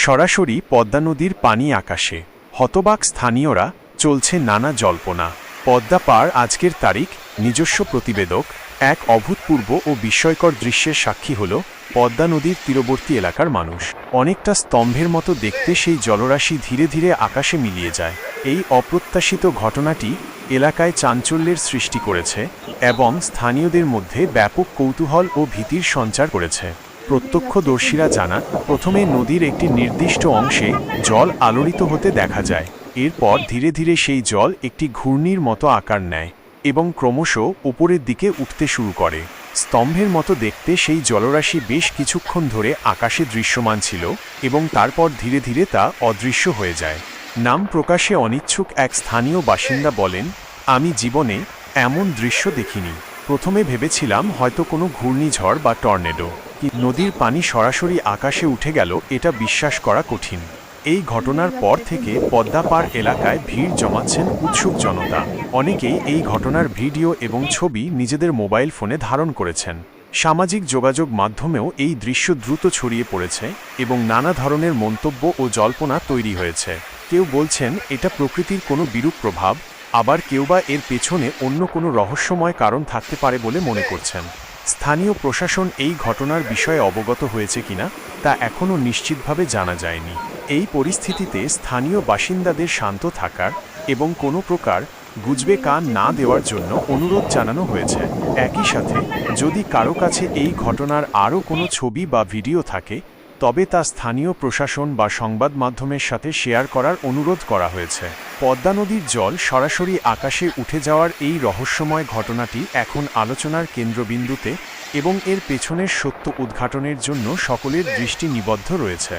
সরাসরি পদ্মা নদীর পানি আকাশে, হতবাক স্থানীয়রা, চলছে নানা জল্পনা। পদ্মা পার আজকের তারিখ, নিজস্ব প্রতিবেদক। এক অভূতপূর্ব ও বিস্ময়কর দৃশ্যের সাক্ষী হল পদ্মা নদীর তীরবর্তী এলাকার মানুষ। অনেকটা স্তম্ভের মতো দেখতে সেই জলরাশি ধীরে ধীরে আকাশে মিলিয়ে যায়। এই অপ্রত্যাশিত ঘটনাটি এলাকায় চাঞ্চল্যের সৃষ্টি করেছে এবং স্থানীয়দের মধ্যে ব্যাপক কৌতূহল ও ভীতির সঞ্চার করেছে। প্রত্যক্ষদর্শীরা জানান, প্রথমে নদীর একটি নির্দিষ্ট অংশে জল আলোড়িত হতে দেখা যায়। এরপর ধীরে ধীরে সেই জল একটি ঘূর্ণির মতো আকার নেয় এবং ক্রমশ উপরের দিকে উঠতে শুরু করে। স্তম্ভের মতো দেখতে সেই জলরাশি বেশ কিছুক্ষণ ধরে আকাশে দৃশ্যমান ছিল এবং তারপর ধীরে ধীরে তা অদৃশ্য হয়ে যায়। নাম প্রকাশে অনিচ্ছুক এক স্থানীয় বাসিন্দা বলেন, আমি জীবনে এমন দৃশ্য দেখিনি। প্রথমে ভেবেছিলাম হয়তো কোনো ঘূর্ণিঝড় বা টর্নেডো। নদীর পানি সরাসরি আকাশে উঠে গেল, এটা বিশ্বাস করা কঠিন। এই ঘটনার পর থেকে পদ্মা পার এলাকায় ভিড় জমাচ্ছেন উৎসুক জনতা। অনেকেই এই ঘটনার ভিডিও এবং ছবি নিজেদের মোবাইল ফোনে ধারণ করেছেন। সামাজিক যোগাযোগ মাধ্যমেও এই দৃশ্য দ্রুত ছড়িয়ে পড়েছে এবং নানা ধরনের মন্তব্য ও জল্পনা তৈরি হয়েছে। কেউ বলছেন এটা প্রকৃতির কোনো বিরূপ প্রভাব, আবার কেউ বা এর পেছনে অন্য কোনো রহস্যময় কারণ থাকতে পারে বলে মনে করছেন। স্থানীয় প্রশাসন এই ঘটনার বিষয়ে অবগত হয়েছে কিনা তা এখনও নিশ্চিতভাবে জানা যায়নি। এই পরিস্থিতিতে স্থানীয় বাসিন্দাদের শান্ত থাকার এবং কোনো প্রকার গুজবে কান না দেওয়ার জন্য অনুরোধ জানানো হয়েছে। একই সাথে যদি কারো কাছে এই ঘটনার আরও কোনো ছবি বা ভিডিও থাকে, তবে তা স্থানীয় প্রশাসন বা সংবাদ মাধ্যমের সাথে শেয়ার করার অনুরোধ করা হয়েছে। পদ্মা নদীর জল সরাসরি আকাশে উঠে যাওয়ার এই রহস্যময় ঘটনাটি এখন আলোচনার কেন্দ্রবিন্দুতে এবং এর পেছনের সত্য উদ্ঘাটনের জন্য সকলের দৃষ্টি নিবদ্ধ রয়েছে।